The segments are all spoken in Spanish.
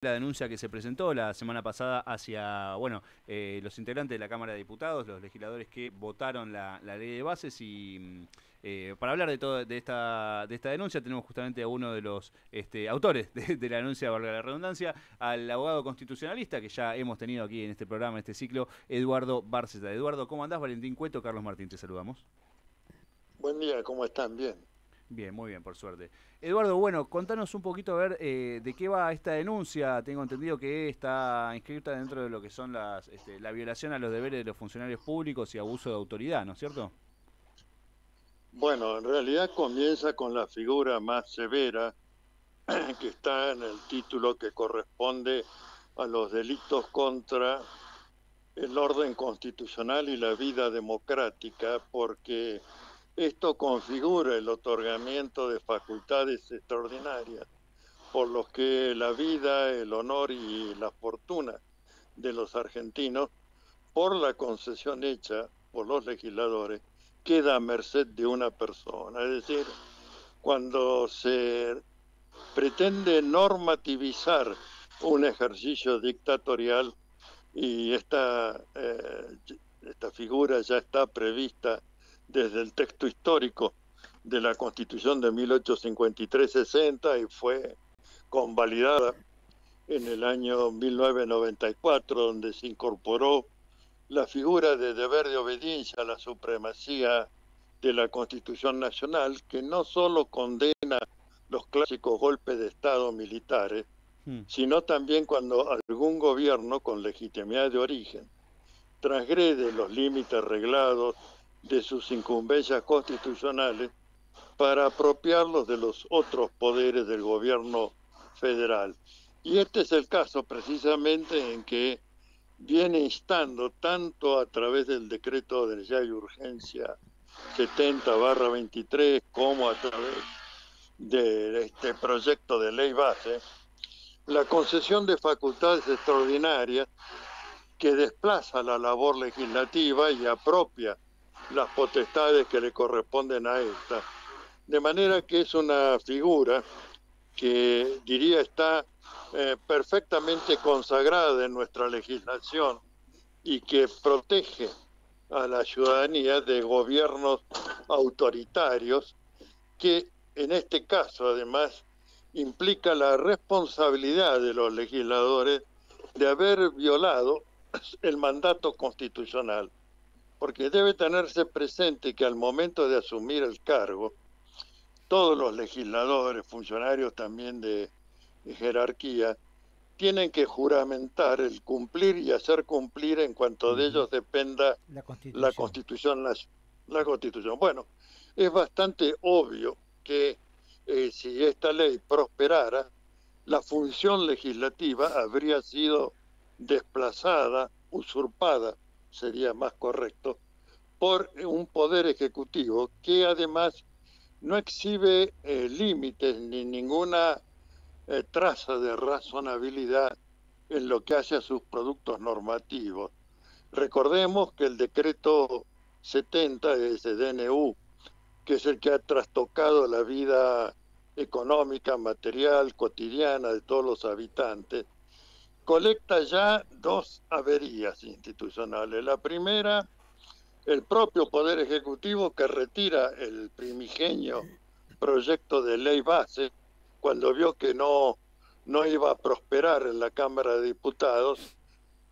la denuncia que se presentó la semana pasada hacia, bueno, los integrantes de la Cámara de Diputados, los legisladores que votaron la ley de bases y para hablar de todo de esta denuncia tenemos justamente a uno de los autores de la denuncia, valga la redundancia, al abogado constitucionalista que ya hemos tenido aquí en este programa, en este ciclo, Eduardo Bárceta. Eduardo, ¿cómo andás? Valentín Cueto, Carlos Martín, te saludamos. Buen día, ¿cómo están? Bien. Bien, muy bien, por suerte. Eduardo, bueno, contanos un poquito a ver de qué va esta denuncia. Tengo entendido que está inscrita dentro de lo que son la violación a los deberes de los funcionarios públicos y abuso de autoridad, ¿no es cierto? Bueno, en realidad comienza con la figura más severa que está en el título que corresponde a los delitos contra el orden constitucional y la vida democrática, porque esto configura el otorgamiento de facultades extraordinarias por los que la vida, el honor y la fortuna de los argentinos, por la concesión hecha por los legisladores, queda a merced de una persona. Es decir, cuando se pretende normativizar un ejercicio dictatorial, y esta figura ya está prevista desde el texto histórico de la Constitución de 1853-60 y fue convalidada en el año 1994, donde se incorporó la figura de deber de obediencia a la supremacía de la Constitución Nacional, que no solo condena los clásicos golpes de Estado militares, sino también cuando algún gobierno con legitimidad de origen transgrede los límites reglados de sus incumbencias constitucionales para apropiarlos de los otros poderes del gobierno federal. Y este es el caso precisamente en que viene instando tanto a través del decreto de necesidad y urgencia 70/23 como a través de este proyecto de ley base, la concesión de facultades extraordinarias que desplaza la labor legislativa y apropia las potestades que le corresponden a esta. De manera que es una figura que diría está perfectamente consagrada en nuestra legislación y que protege a la ciudadanía de gobiernos autoritarios que en este caso además implica la responsabilidad de los legisladores de haber violado el mandato constitucional, porque debe tenerse presente que al momento de asumir el cargo, todos los legisladores, funcionarios también de jerarquía, tienen que juramentar el cumplir y hacer cumplir en cuanto de ellos dependa la Constitución. La Constitución. Bueno, es bastante obvio que si esta ley prosperara, la función legislativa habría sido desplazada, usurpada, sería más correcto, por un poder ejecutivo que además no exhibe límites ni ninguna traza de razonabilidad en lo que hace a sus productos normativos. Recordemos que el decreto 70 ese DNU, que es el que ha trastocado la vida económica, material, cotidiana de todos los habitantes, colecta ya dos averías institucionales. La primera, el propio Poder Ejecutivo que retira el primigenio proyecto de ley base cuando vio que no iba a prosperar en la Cámara de Diputados,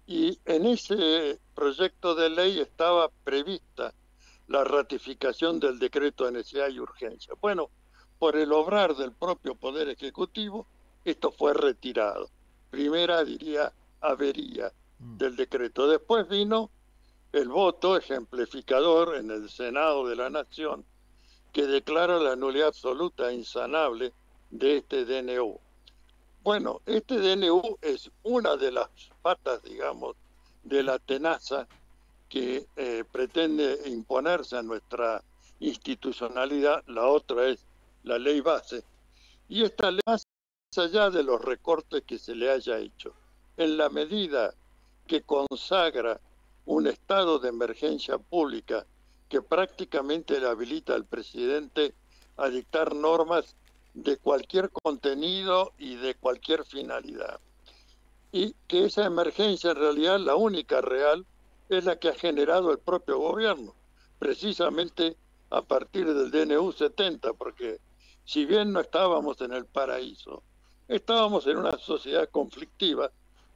y en ese proyecto de ley estaba prevista la ratificación del decreto de necesidad y urgencia. Bueno, por el obrar del propio Poder Ejecutivo, esto fue retirado. Primera, diría, avería del decreto. Después vino el voto ejemplificador en el Senado de la Nación, que declara la nulidad absoluta e insanable de este DNU. Bueno, este DNU es una de las patas, digamos, de la tenaza que pretende imponerse a nuestra institucionalidad. La otra es la ley base. Y esta ley, más allá de los recortes que se le haya hecho, en la medida que consagra un estado de emergencia pública que prácticamente le habilita al presidente a dictar normas de cualquier contenido y de cualquier finalidad. y que esa emergencia en realidad la única real es la que ha generado el propio gobierno, precisamente a partir del DNU 70, porque si bien no estábamos en el paraíso, estábamos en una sociedad conflictiva,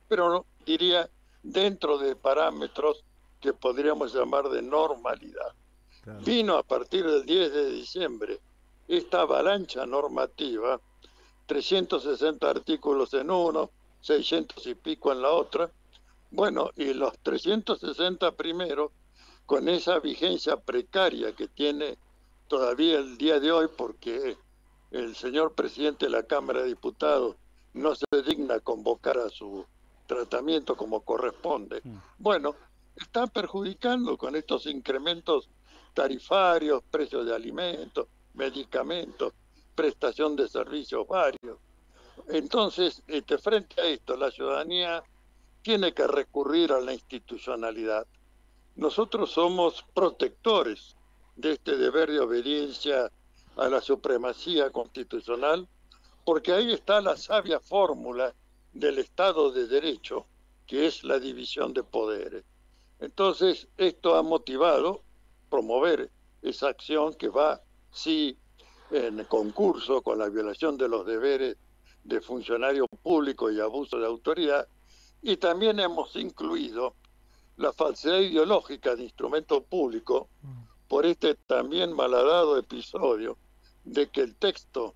pero no, diría dentro de parámetros que podríamos llamar de normalidad. Claro. Vino a partir del 10 de diciembre esta avalancha normativa, 360 artículos en uno, 600 y pico en la otra. Bueno, y los 360 primeros, con esa vigencia precaria que tiene todavía el día de hoy, porque el señor presidente de la Cámara de Diputados no se digna convocar a su tratamiento como corresponde. Bueno, está perjudicando con estos incrementos tarifarios, precios de alimentos, medicamentos, prestación de servicios varios. Entonces, frente a esto, la ciudadanía tiene que recurrir a la institucionalidad. Nosotros somos protectores de este deber de obediencia a la supremacía constitucional, porque ahí está la sabia fórmula del Estado de Derecho, que es la división de poderes. Entonces, esto ha motivado promover esa acción que va, sí, en concurso con la violación de los deberes de funcionario público y abuso de autoridad, y también hemos incluido la falsedad ideológica de instrumento público por este también malhadado episodio de que el texto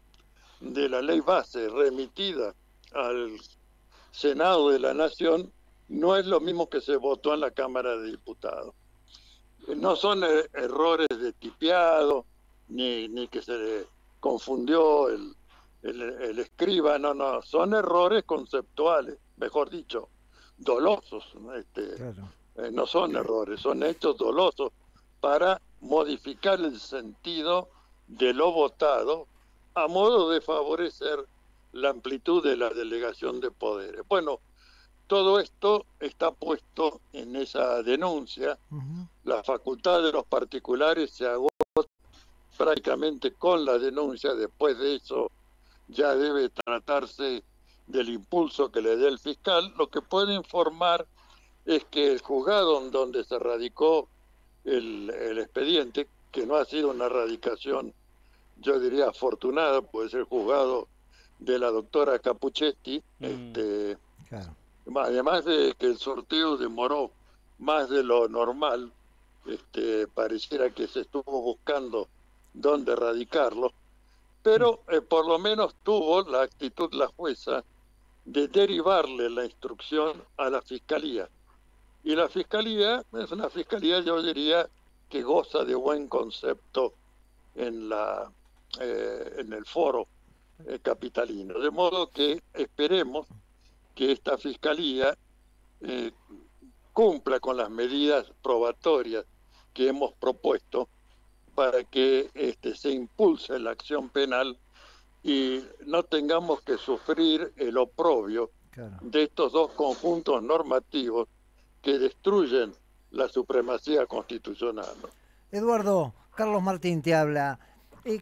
de la ley base remitida al Senado de la Nación no es lo mismo que se votó en la Cámara de Diputados. No son errores de tipeado, ni que se le confundió el escriba, no, son errores conceptuales, mejor dicho, dolosos. Claro. No son errores, son hechos dolosos para modificar el sentido de lo votado a modo de favorecer la amplitud de la delegación de poderes. Bueno, todo esto está puesto en esa denuncia. La facultad de los particulares se agota prácticamente con la denuncia. Después de eso ya debe tratarse del impulso que le dé el fiscal. Lo que puede informar es que el juzgado en donde se radicó el expediente, que no ha sido una radicación, yo diría afortunada, puede ser juzgado de la doctora Capuchetti, claro. Además de que el sorteo demoró más de lo normal, pareciera que se estuvo buscando dónde radicarlo, pero por lo menos tuvo la actitud la jueza de derivarle la instrucción a la fiscalía. Y la fiscalía es una fiscalía, yo diría, que goza de buen concepto en el foro capitalino. De modo que esperemos que esta fiscalía cumpla con las medidas probatorias que hemos propuesto para que se impulse la acción penal y no tengamos que sufrir el oprobio de estos dos conjuntos normativos que destruyen la supremacía constitucional. Eduardo, Carlos Martín te habla.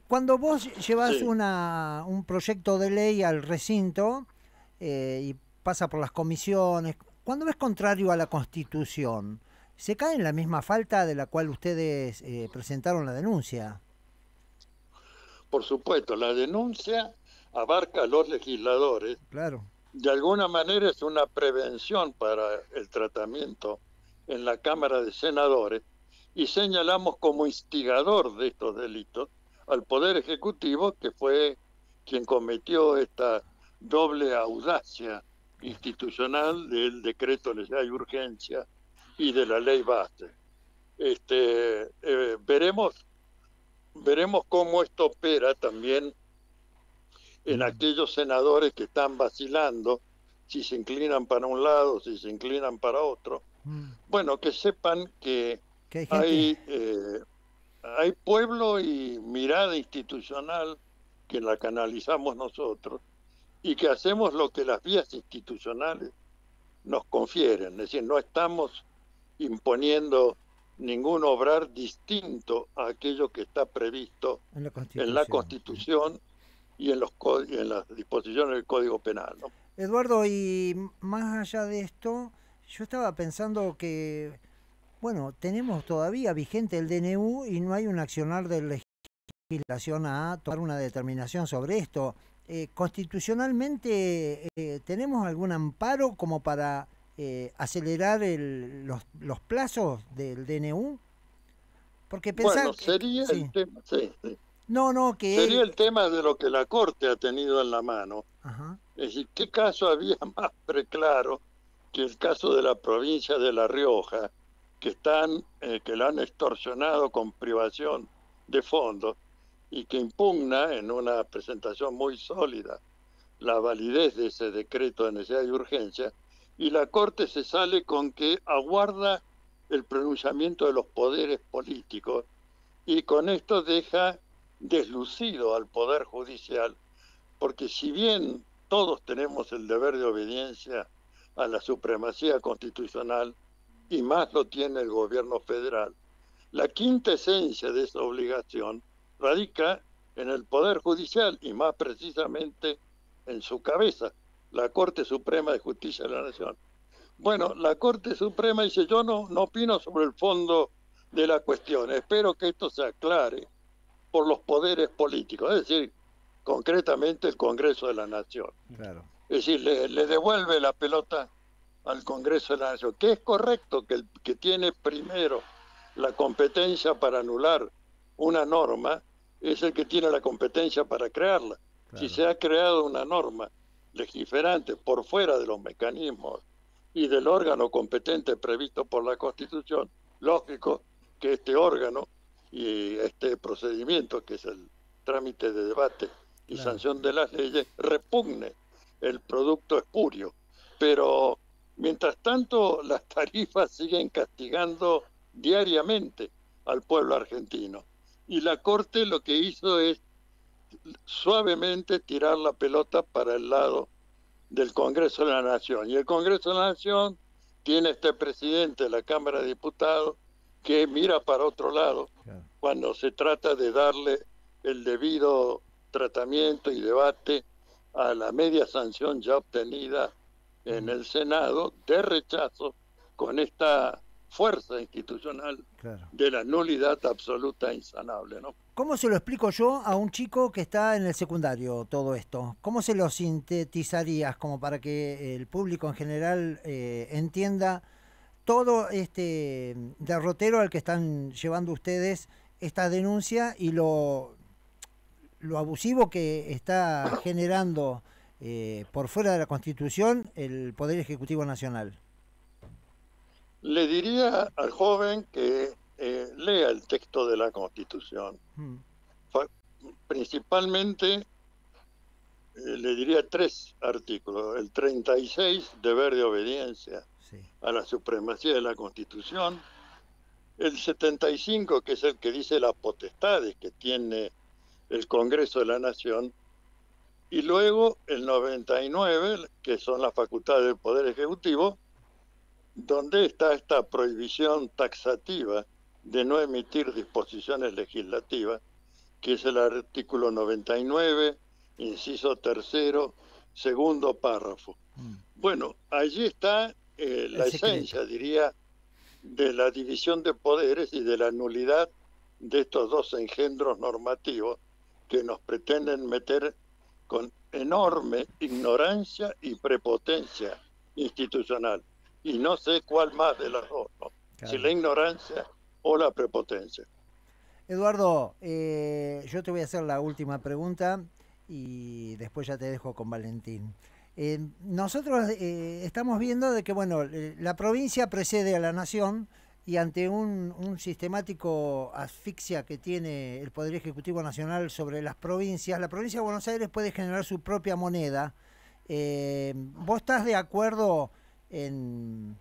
Cuando vos llevas un proyecto de ley al recinto y pasa por las comisiones, cuando ves contrario a la Constitución, ¿se cae en la misma falta de la cual ustedes presentaron la denuncia? Por supuesto, la denuncia abarca a los legisladores. Claro. De alguna manera es una prevención para el tratamiento en la Cámara de Senadores y señalamos como instigador de estos delitos al Poder Ejecutivo, que fue quien cometió esta doble audacia institucional del decreto de necesidad y urgencia y de la ley base. Veremos cómo esto opera también en aquellos senadores que están vacilando, si se inclinan para un lado, si se inclinan para otro. Bueno, que sepan que hay pueblo y mirada institucional que la canalizamos nosotros y que hacemos lo que las vías institucionales nos confieren. Es decir, no estamos imponiendo ningún obrar distinto a aquello que está previsto en la Constitución y en las disposiciones del Código Penal, ¿no? Eduardo, y más allá de esto, yo estaba pensando que, bueno, tenemos todavía vigente el DNU y no hay un accionar de legislación a tomar una determinación sobre esto. Constitucionalmente, ¿tenemos algún amparo como para acelerar los plazos del DNU? Porque Bueno, pensar que, sería sí, el tema, sí, sí. no, no, Sería que, el tema de lo que la Corte ha tenido en la mano. ajá, Es decir, ¿qué caso había más preclaro que el caso de la provincia de La Rioja, que la han extorsionado con privación de fondos y que impugna en una presentación muy sólida la validez de ese decreto de necesidad y urgencia, y la Corte se sale con que aguarda el pronunciamiento de los poderes políticos y con esto deja deslucido al Poder Judicial, porque si bien todos tenemos el deber de obediencia a la supremacía constitucional, y más lo tiene el gobierno federal, la quinta esencia de esa obligación radica en el Poder Judicial y más precisamente en su cabeza, la Corte Suprema de Justicia de la Nación. Bueno, la Corte Suprema dice, yo no opino sobre el fondo de la cuestión, espero que esto se aclare por los poderes políticos, es decir, concretamente el Congreso de la Nación. claro. Es decir, le devuelve la pelota al Congreso de la Nación, que es correcto que el que tiene primero la competencia para anular una norma es el que tiene la competencia para crearla. Claro. Si se ha creado una norma legiferante por fuera de los mecanismos y del órgano competente previsto por la Constitución, lógico que este órgano y este procedimiento, que es el trámite de debate y Claro. sanción de las leyes, repugne el producto espurio. Pero mientras tanto, las tarifas siguen castigando diariamente al pueblo argentino. Y la Corte lo que hizo es suavemente tirar la pelota para el lado del Congreso de la Nación. Y el Congreso de la Nación tiene este presidente de la Cámara de Diputados que mira para otro lado Claro. cuando se trata de darle el debido tratamiento y debate a la media sanción ya obtenida en el Senado de rechazo con esta fuerza institucional Claro. de la nulidad absoluta e insanable, ¿no? ¿Cómo se lo explico yo a un chico que está en el secundario todo esto? ¿Cómo se lo sintetizarías como para que el público en general entienda todo este derrotero al que están llevando ustedes esta denuncia y lo abusivo que está generando por fuera de la Constitución el Poder Ejecutivo Nacional? Le diría al joven que lea el texto de la Constitución. Principalmente le diría 3 artículos. El 36, deber de obediencia a la supremacía de la Constitución. El 75, que es el que dice las potestades que tiene el Congreso de la Nación. Y luego el 99, que son las facultades del Poder Ejecutivo, donde está esta prohibición taxativa de no emitir disposiciones legislativas, que es el artículo 99, inciso 3º, segundo párrafo. Bueno, allí está la esencia, diría, de la división de poderes y de la nulidad de estos dos engendros normativos que nos pretenden meter con enorme ignorancia y prepotencia institucional. Y no sé cuál más de las dos, ¿no? Claro. Si la ignorancia o la prepotencia. Eduardo, yo te voy a hacer la última pregunta y después ya te dejo con Valentín. Nosotros estamos viendo de que, bueno, la provincia precede a la nación y ante un sistemático asfixia que tiene el Poder Ejecutivo Nacional sobre las provincias, la provincia de Buenos Aires puede generar su propia moneda. ¿Vos estás de acuerdo en...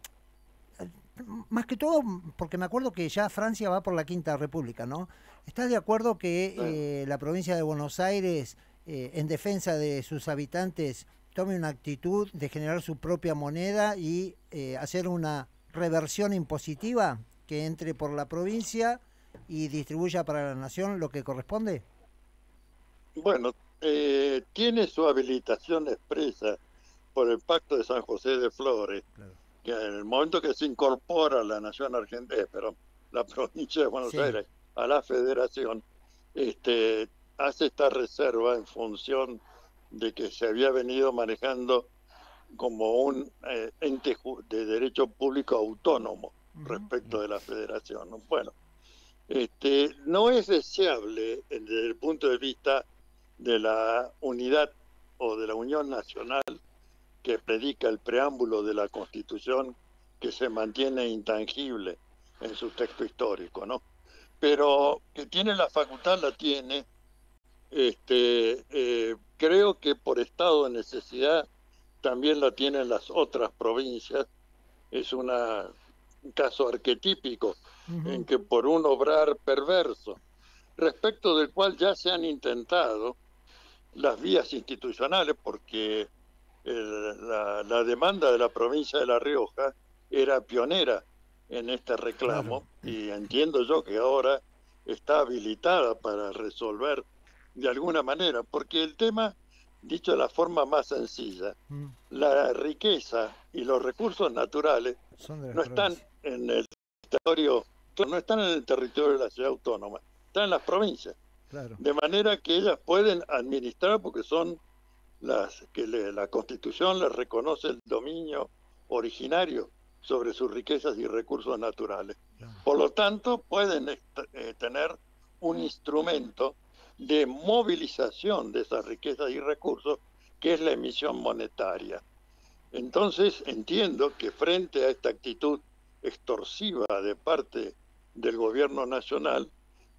Más que todo, porque me acuerdo que ya Francia va por la Quinta República, ¿no? ¿Estás de acuerdo que la provincia de Buenos Aires, en defensa de sus habitantes, tome una actitud de generar su propia moneda y hacer una reversión impositiva que entre por la provincia y distribuya para la nación lo que corresponde? Bueno, tiene su habilitación expresa por el Pacto de San José de Flores, Claro. que en el momento que se incorpora la nación argentina, pero la provincia de Buenos Sí. Aires a la federación, hace esta reserva en función de que se había venido manejando como un ente de derecho público autónomo respecto de la federación, ¿no? Bueno, no es deseable desde el punto de vista de la unidad o de la unión nacional que predica el preámbulo de la Constitución, que se mantiene intangible en su texto histórico, ¿no? Pero que tiene la facultad, la tiene. Creo que por estado de necesidad también la tienen las otras provincias. Es un caso arquetípico en que por un obrar perverso, respecto del cual ya se han intentado las vías institucionales, porque la demanda de la provincia de La Rioja era pionera en este reclamo, claro. Y entiendo yo que ahora está habilitada para resolver de alguna manera, porque el tema, dicho de la forma más sencilla, la riqueza y los recursos naturales no están en el territorio, no están en el territorio de la ciudad autónoma, están en las provincias. Claro. De manera que ellas pueden administrar porque son las que la Constitución les reconoce el dominio originario sobre sus riquezas y recursos naturales. Claro. Por lo tanto, pueden tener un instrumento de movilización de esas riquezas y recursos, que es la emisión monetaria. Entonces, entiendo que frente a esta actitud extorsiva de parte del gobierno nacional,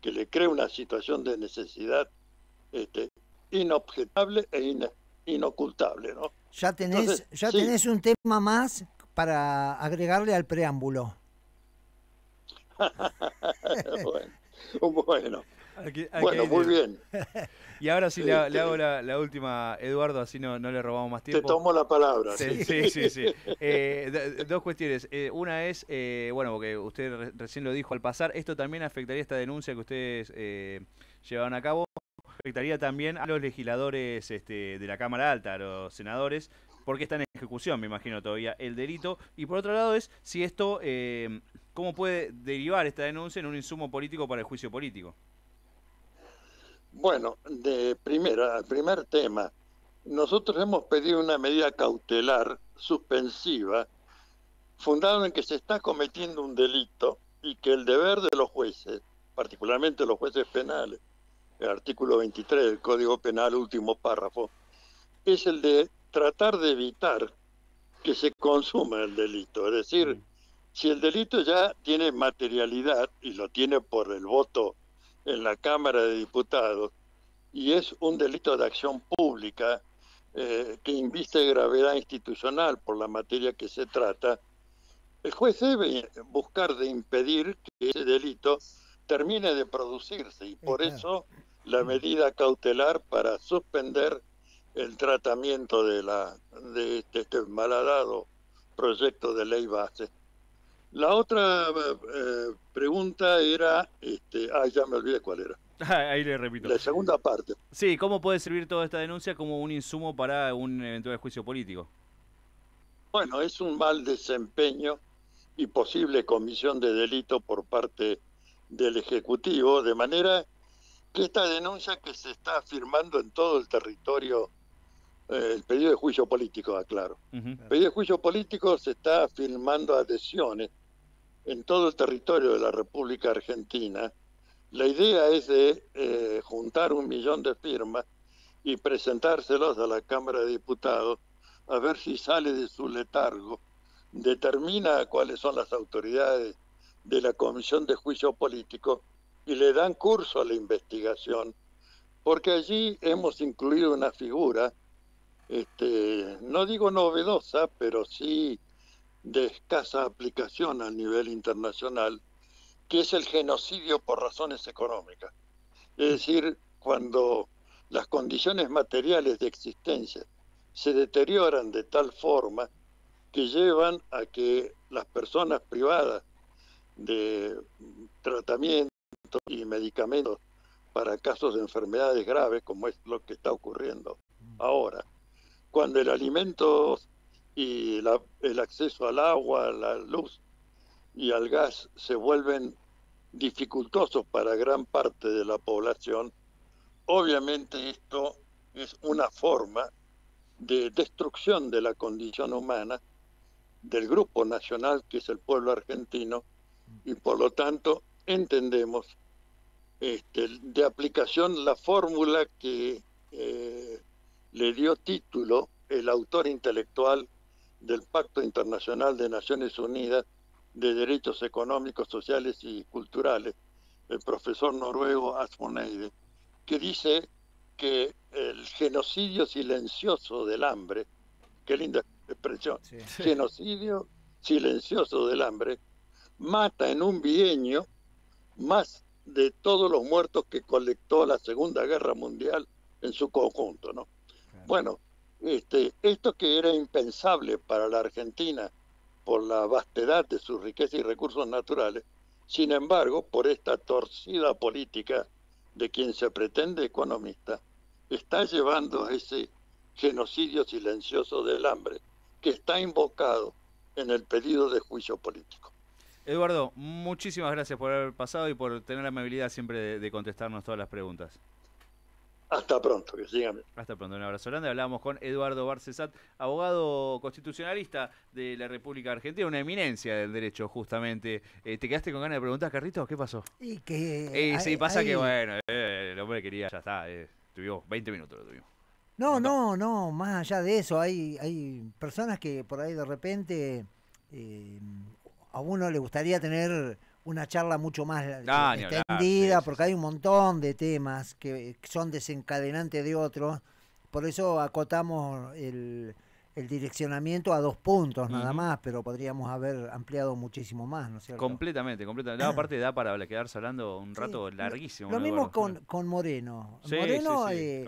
que le crea una situación de necesidad inobjetable e inocultable, ¿no? Ya tenés, entonces, tenés un tema más para agregarle al preámbulo. Bueno, muy bien. Y ahora sí le hago la última, Eduardo, así no le robamos más tiempo. Te tomo la palabra. Sí. Dos cuestiones. Una es, bueno, porque usted recién lo dijo al pasar, esto también afectaría esta denuncia que ustedes llevaron a cabo, afectaría también a los legisladores de la Cámara Alta, a los senadores, porque está en ejecución, me imagino, todavía el delito. Y por otro lado es si esto, ¿cómo puede derivar esta denuncia en un insumo político para el juicio político? Bueno, al primer tema, nosotros hemos pedido una medida cautelar suspensiva fundada en que se está cometiendo un delito y que el deber de los jueces, particularmente los jueces penales, el artículo 23 del Código Penal, último párrafo, es el de tratar de evitar que se consuma el delito. Es decir, si el delito ya tiene materialidad, y lo tiene por el voto en la Cámara de Diputados, y es un delito de acción pública que inviste gravedad institucional por la materia que se trata, el juez debe buscar de impedir que ese delito termine de producirse, y por eso la medida cautelar para suspender el tratamiento de este malhadado proyecto de ley base. La otra pregunta era, ya me olvidé cuál era. Ahí le repito. La segunda parte. Sí, ¿cómo puede servir toda esta denuncia como un insumo para un eventual juicio político? Bueno, es un mal desempeño y posible comisión de delito por parte del Ejecutivo, de manera que esta denuncia que se está firmando en todo el territorio, el pedido de juicio político, aclaro. El pedido de juicio político se está firmando adhesiones en todo el territorio de la República Argentina. La idea es de juntar 1 millón de firmas y presentárselos a la Cámara de Diputados a ver si sale de su letargo, determina cuáles son las autoridades de la Comisión de Juicio Político y le dan curso a la investigación, porque allí hemos incluido una figura, no digo novedosa, pero sí de escasa aplicación a nivel internacional, que es el genocidio por razones económicas. Es decir, cuando las condiciones materiales de existencia se deterioran de tal forma que llevan a que las personas privadas de tratamiento y medicamentos para casos de enfermedades graves, como es lo que está ocurriendo ahora, cuando el alimento y el acceso al agua, a la luz y al gas se vuelven dificultosos para gran parte de la población, obviamente esto es una forma de destrucción de la condición humana del grupo nacional que es el pueblo argentino, y por lo tanto entendemos de aplicación la fórmula que le dio título el autor intelectual del Pacto Internacional de Naciones Unidas de Derechos Económicos, Sociales y Culturales, el profesor noruego Asmondeide, que dice que el genocidio silencioso del hambre, qué linda expresión, sí. Genocidio silencioso del hambre, mata en un bienio más de todos los muertos que colectó la Segunda Guerra Mundial en su conjunto, ¿no? Claro. Bueno, esto que era impensable para la Argentina por la vastedad de sus riquezas y recursos naturales, sin embargo, por esta torcida política de quien se pretende economista, está llevando a ese genocidio silencioso del hambre que está invocado en el pedido de juicio político. Eduardo, muchísimas gracias por haber pasado y por tener la amabilidad siempre de contestarnos todas las preguntas. Hasta pronto, que sigan bien. Hasta pronto, un abrazo grande. Hablábamos con Eduardo Barcesat, abogado constitucionalista de la República Argentina, una eminencia del derecho, justamente. ¿Te quedaste con ganas de preguntar, Carlitos? ¿Qué pasó? Y que sí, pasa que, bueno, el hombre quería, ya está, tuvimos 20 minutos, lo tuvimos. No, más allá de eso, hay personas que por ahí de repente a uno le gustaría tener una charla mucho más extendida, sí, porque hay un montón de temas que son desencadenantes de otros, por eso acotamos el direccionamiento a 2 puntos nada más, pero podríamos haber ampliado muchísimo más, ¿no es cierto? Completamente. No, aparte da para quedarse hablando un rato larguísimo. Lo mismo con Moreno. Sí, Moreno, sí.